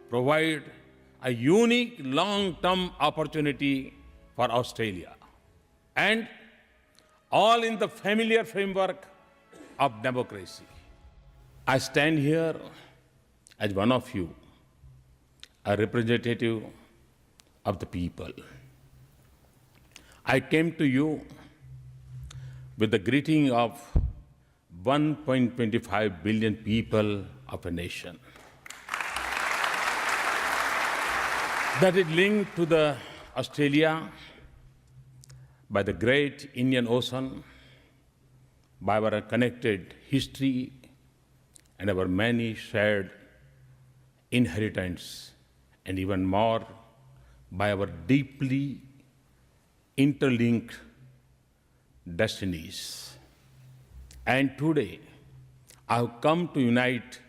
provide a unique long-term opportunity for Australia, and all in the familiar framework of democracy. I stand here as one of you, a representative of the people. I came to you with the greeting of 1.25 billion people of a nation that is linked to the Australia by the great Indian Ocean, by our connected history and our many shared inheritance, and even more by our deeply interlinked destinies. And today, I have come to unite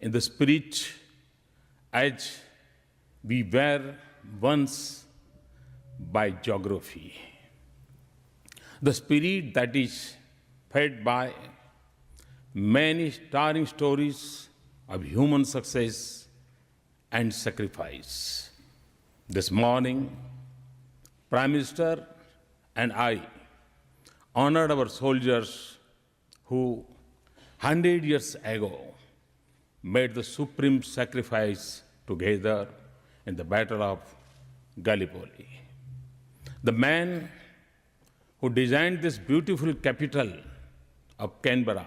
in the spirit as we were once by geography. The spirit that is fed by many stirring stories of human success and sacrifice. This morning, Prime Minister and I honored our soldiers who 100 years ago made the supreme sacrifice together in the Battle of Gallipoli. The man who designed this beautiful capital of Canberra,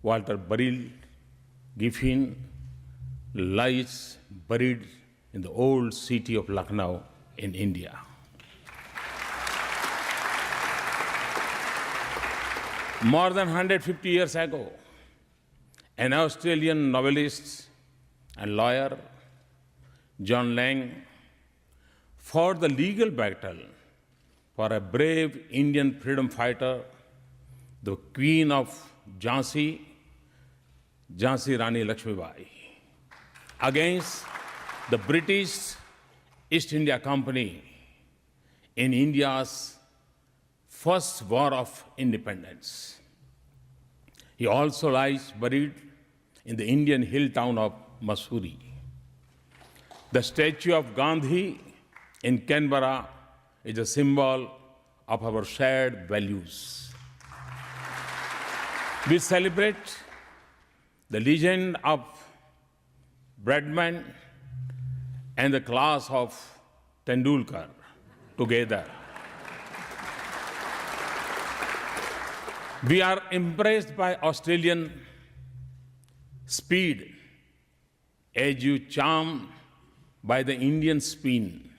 Walter Burrell Giffin, lies buried in the old city of Lucknow in India. More than 150 years ago, an Australian novelist and lawyer, John Lang, fought the legal battle for a brave Indian freedom fighter, the Queen of Jhansi, Jhansi Rani Lakshmibai, against the British East India Company in India's first war of independence. He also lies buried in the Indian hill town of Mussoorie. The statue of Gandhi in Canberra is a symbol of our shared values. We celebrate the legend of Bradman and the class of Tendulkar together. We are impressed by Australian speed as you charmed by the Indian spin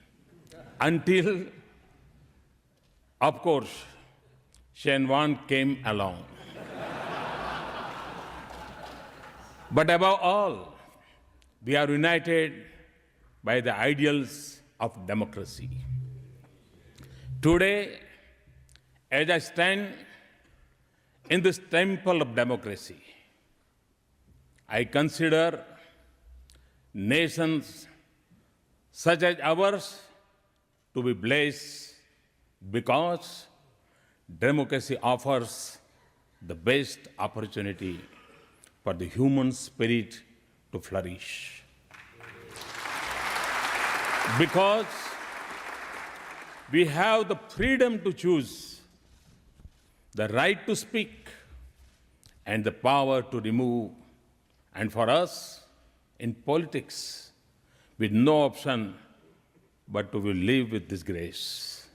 until, of course, Shenwan came along. But above all, we are united by the ideals of democracy. Today, as I stand in this temple of democracy, I consider nations such as ours to be blessed because democracy offers the best opportunity for the human spirit to flourish. Because we have the freedom to choose, the right to speak, and the power to remove. And for us, in politics, with no option but to live with this grace.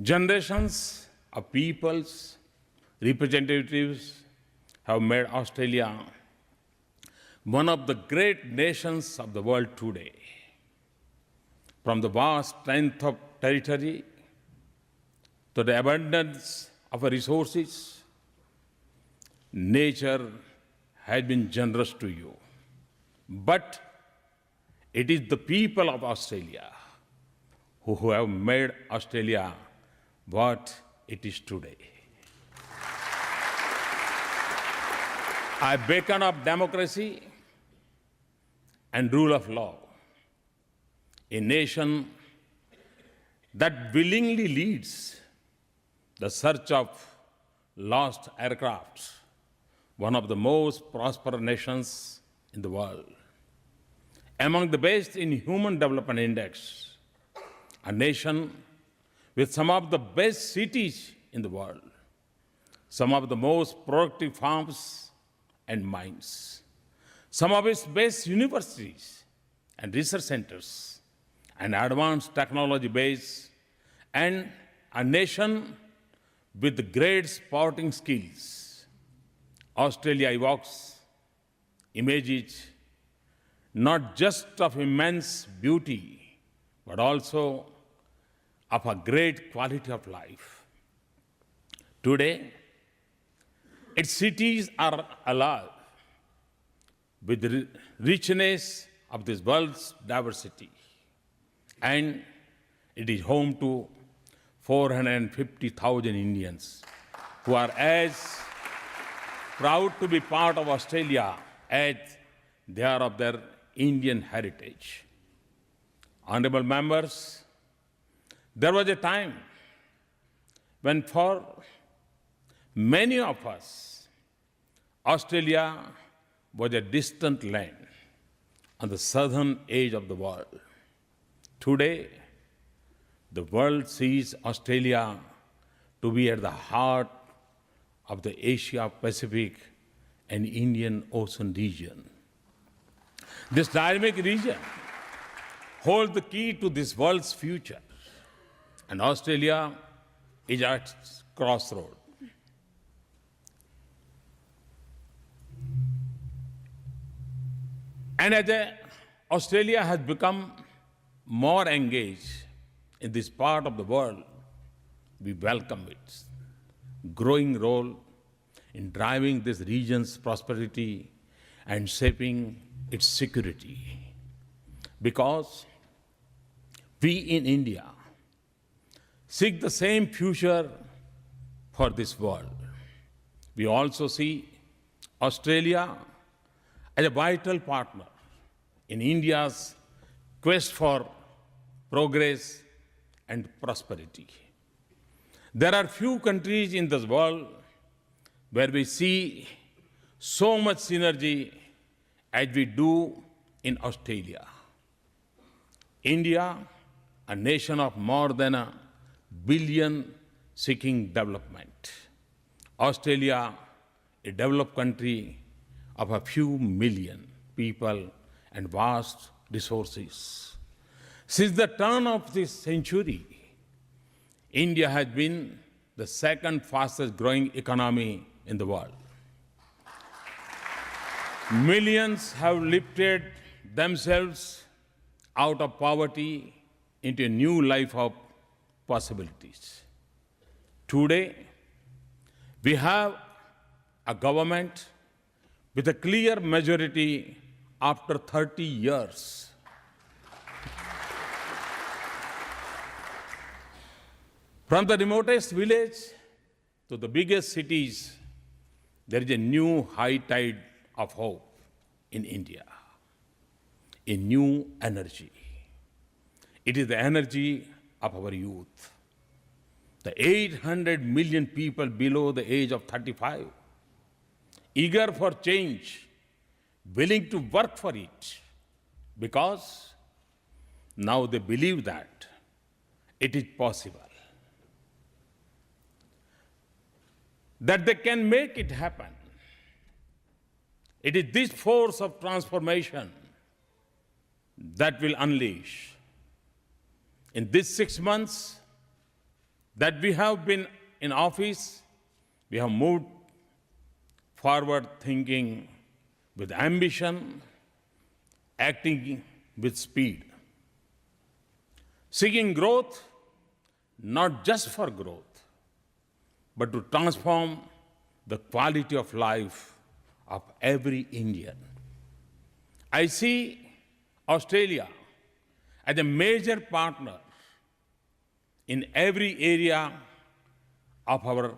Generations of peoples, representatives have made Australia one of the great nations of the world today. From the vast strength of territory to the abundance of resources, nature has been generous to you. But it is the people of Australia who have made Australia what it is today. I beckon of democracy and rule of law, a nation that willingly leads the search of lost aircrafts one of the most prosperous nations in the world, among the best in Human Development Index, a nation with some of the best cities in the world, some of the most productive farms and mines, some of its best universities and research centers, an advanced technology base, and a nation with great sporting skills. Australia evokes images not just of immense beauty, but also of a great quality of life. Today, its cities are alive with the richness of this world's diversity, and it is home to 450,000 Indians who are as proud to be part of Australia as they are of their Indian heritage. Honorable members, there was a time when for many of us, Australia was a distant land on the southern edge of the world. Today, the world sees Australia to be at the heart of the Asia-Pacific and Indian Ocean region. This dynamic region holds the key to this world's future, and Australia is at its crossroad. And as Australia has become more engaged in this part of the world, we welcome its growing role in driving this region's prosperity and shaping its security. Because we in India seek the same future for this world. We also see Australia as a vital partner in India's quest for progress and prosperity. There are few countries in this world where we see so much synergy as we do in Australia. India, a nation of more than 1 billion seeking development. Australia, a developed country of a few million people and vast resources. Since the turn of this century, India has been the second fastest growing economy in the world. Millions have lifted themselves out of poverty into a new life of possibilities. Today, we have a government with a clear majority after 30 years. From the remotest village to the biggest cities, there is a new high tide of hope in India, a new energy. It is the energy of our youth. The 800 million people below the age of 35, eager for change, willing to work for it, because now they believe that it is possible, that they can make it happen. It is this force of transformation that will unleash. In these 6 months that we have been in office, we have moved forward thinking with ambition, acting with speed, seeking growth, not just for growth, but to transform the quality of life of every Indian. I see Australia as a major partner in every area of our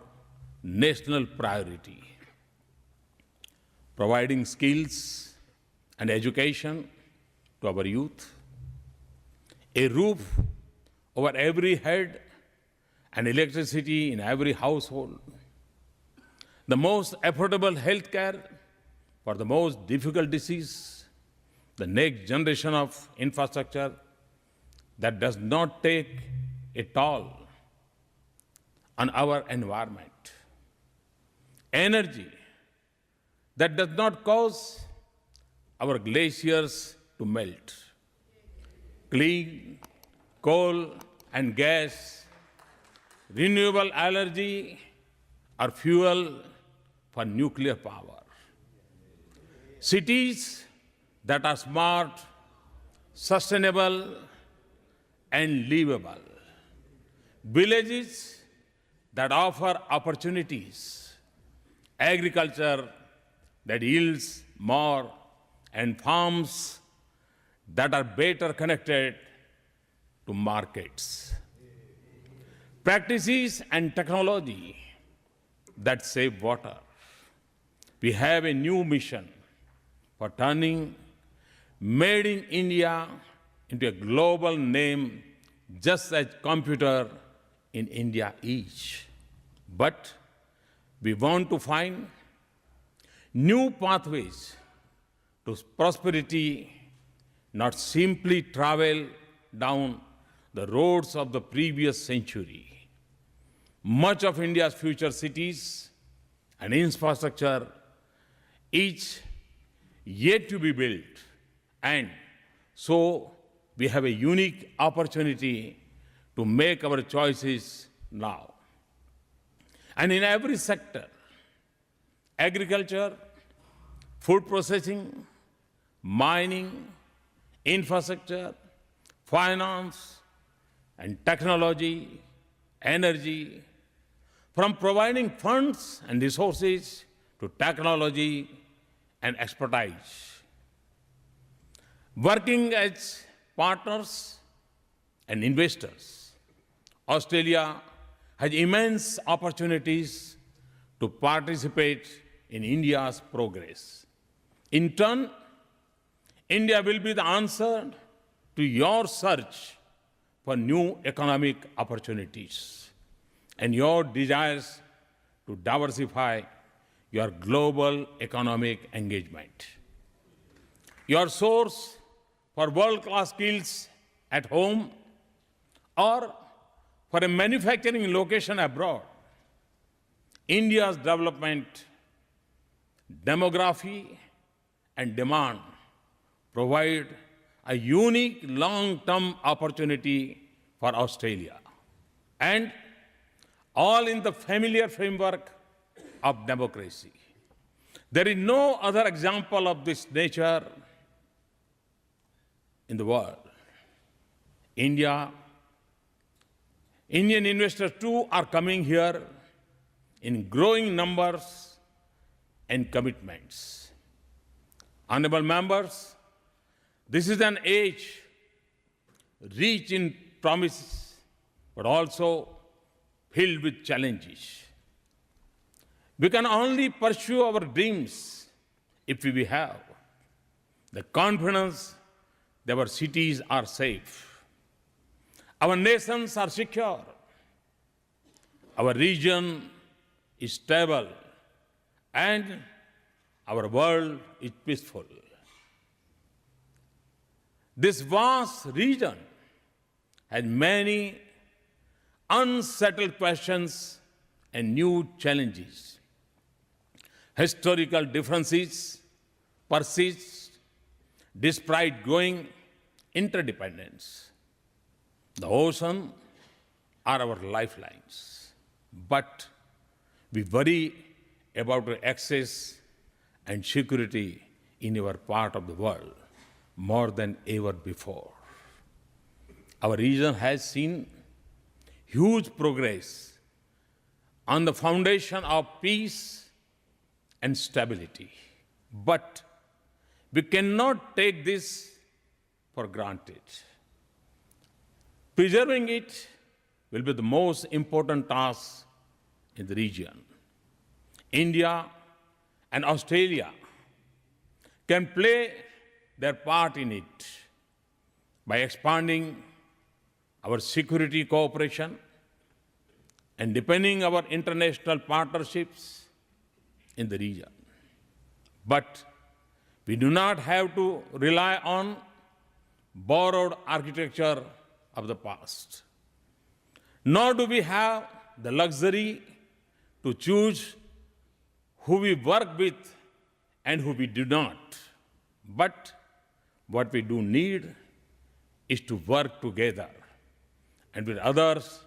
national priority, providing skills and education to our youth, a roof over every head, and electricity in every household, the most affordable health care for the most difficult disease, the next generation of infrastructure that does not take a toll on our environment, energy that does not cause our glaciers to melt, clean coal and gas, renewable energy or fuel for nuclear power. Cities that are smart, sustainable, and livable. Villages that offer opportunities. Agriculture that yields more, and farms that are better connected to markets. Practices and technology that save water. We have a new mission for turning Made in India into a global name, just as computer in India is. But we want to find new pathways to prosperity, not simply travel down the roads of the previous century. Much of India's future cities and infrastructure is yet to be built, and so we have a unique opportunity to make our choices now. And in every sector, agriculture, food processing, mining, infrastructure, finance, and technology, energy, from providing funds and resources to technology and expertise. Working as partners and investors, Australia has immense opportunities to participate in India's progress. In turn, India will be the answer to your search for new economic opportunities and your desires to diversify your global economic engagement. Your source for world-class skills at home or for a manufacturing location abroad. India's development, demography, and demand provide a unique long-term opportunity for Australia, and all in the familiar framework of democracy. There is no other example of this nature in the world. Indian investors too are coming here in growing numbers and commitments. Honorable members, this is an age rich in promises, but also filled with challenges. We can only pursue our dreams if we have the confidence that our cities are safe, our nations are secure, our region is stable, and our world is peaceful. This vast region has many unsettled questions and new challenges. Historical differences persist despite growing interdependence. The ocean are our lifelines, but we worry about the access and security in our part of the world more than ever before. Our region has seen huge progress on the foundation of peace and stability, but we cannot take this for granted. Preserving it will be the most important task in the region. India and Australia can play their part in it by expanding our security cooperation and deepening our international partnerships in the region. But we do not have to rely on borrowed architecture of the past. Nor do we have the luxury to choose who we work with and who we do not. But what we do need is to work together and with others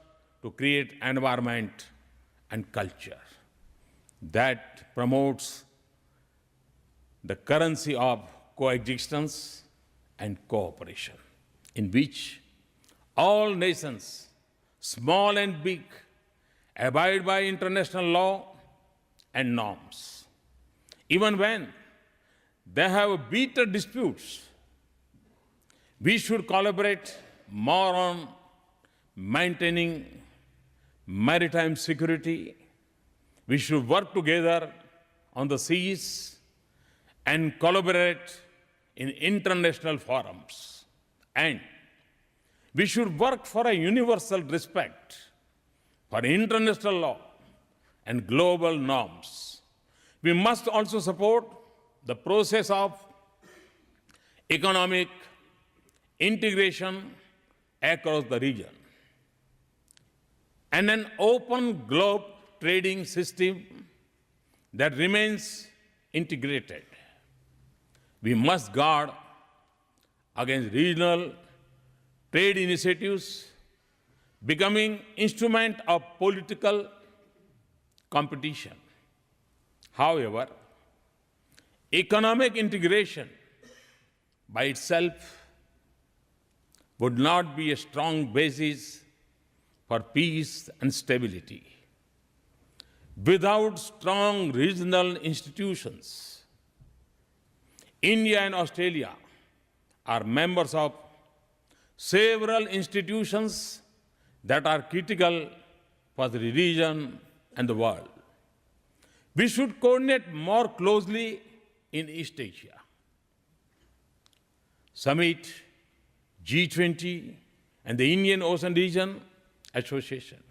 to create an environment and culture that promotes the currency of coexistence and cooperation, in which all nations, small and big, abide by international law and norms. Even when they have bitter disputes, we should collaborate more on maintaining maritime security. We should work together on the seas and collaborate in international forums. And we should work for a universal respect for international law and global norms. We must also support the process of economic integration across the region and an open globe trading system that remains integrated. We must guard against regional trade initiatives becoming instrument of political competition. However, economic integration by itself would not be a strong basis for peace and stability. Without strong regional institutions, India and Australia are members of several institutions that are critical for the region and the world. We should coordinate more closely in East Asia. Summit, G20, and the Indian Ocean Region Association.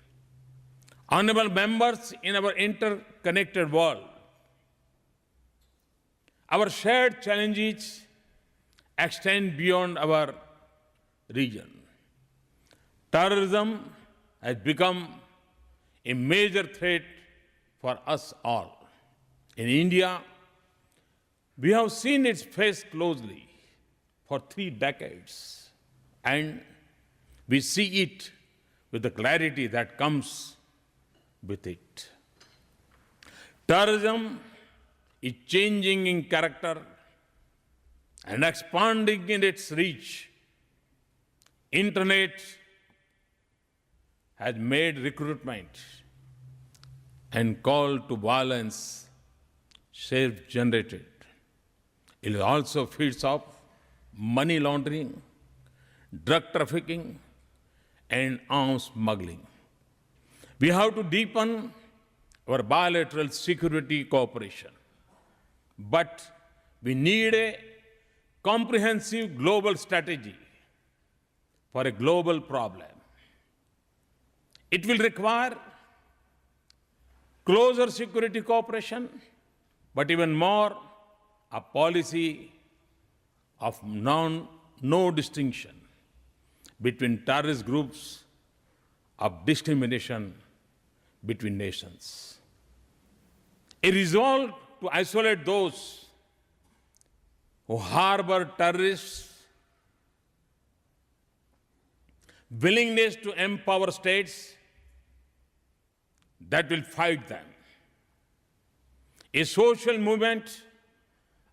Honorable members, in our interconnected world, our shared challenges extend beyond our region. Terrorism has become a major threat for us all. In India, we have seen its face closely for 3 decades, and we see it with the clarity that comes with it. Terrorism is changing in character and expanding in its reach. Internet has made recruitment and call to violence self-generated. It also feeds off money laundering, drug trafficking, and arms smuggling. We have to deepen our bilateral security cooperation. But we need a comprehensive global strategy for a global problem. It will require closer security cooperation, but even more, a policy of no distinction between terrorist groups, of discrimination between nations. A resolve to isolate those who harbor terrorists, willingness to empower states that will fight them. A social movement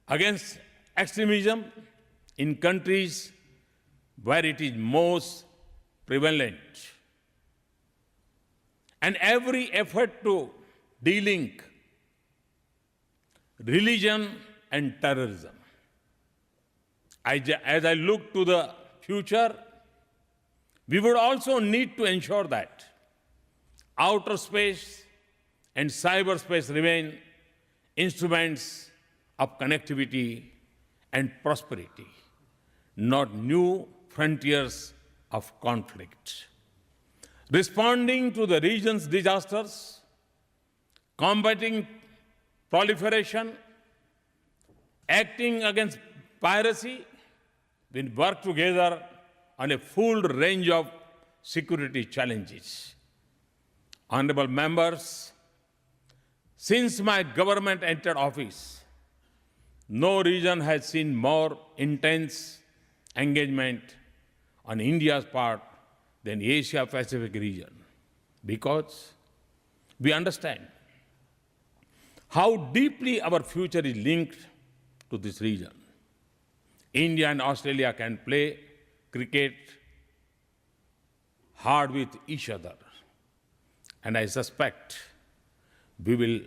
against extremism in countries where it is most prevalent. And every effort to de-link religion and terrorism. As I look to the future, we would also need to ensure that outer space and cyberspace remain instruments of connectivity and prosperity, not new frontiers of conflict. Responding to the region's disasters, combating proliferation, acting against piracy, we work together on a full range of security challenges. Honorable members, since my government entered office, no region has seen more intense engagement on India's part than the Asia-Pacific region, because we understand how deeply our future is linked to this region. India and Australia can play cricket hard with each other, and I suspect we will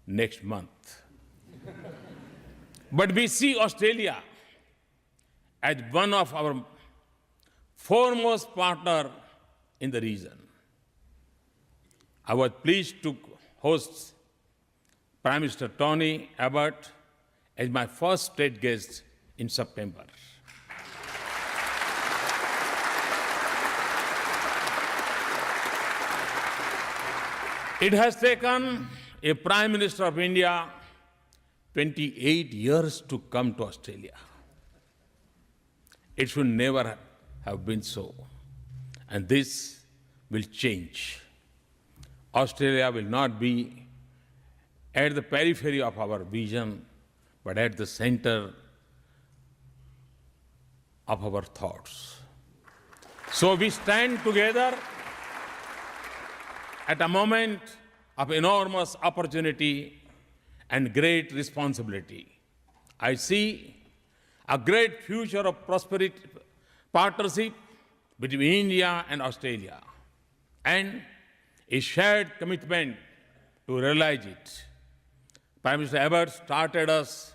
next month. But we see Australia as one of our foremost partners in the region. I was pleased to host Prime Minister Tony Abbott as my first state guest in September. It has taken a Prime Minister of India 28 years to come to Australia. It should never have been so. And this will change. Australia will not be at the periphery of our vision, but at the center of our thoughts. So we stand together at a moment of enormous opportunity and great responsibility. I see a great future of prosperity, partnership between India and Australia, and a shared commitment to realize it. Prime Minister Abbott started us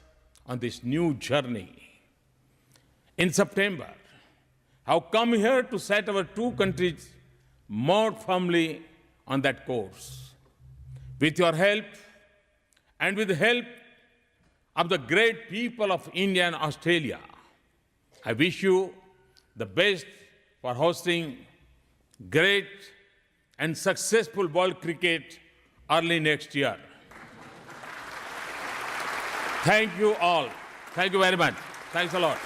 on this new journey in September. I've come here to set our two countries more firmly on that course. With your help and with the help of the great people of India and Australia, I wish you the best for hosting great and successful World Cricket early next year. Thank you all. Thank you very much. Thanks a lot.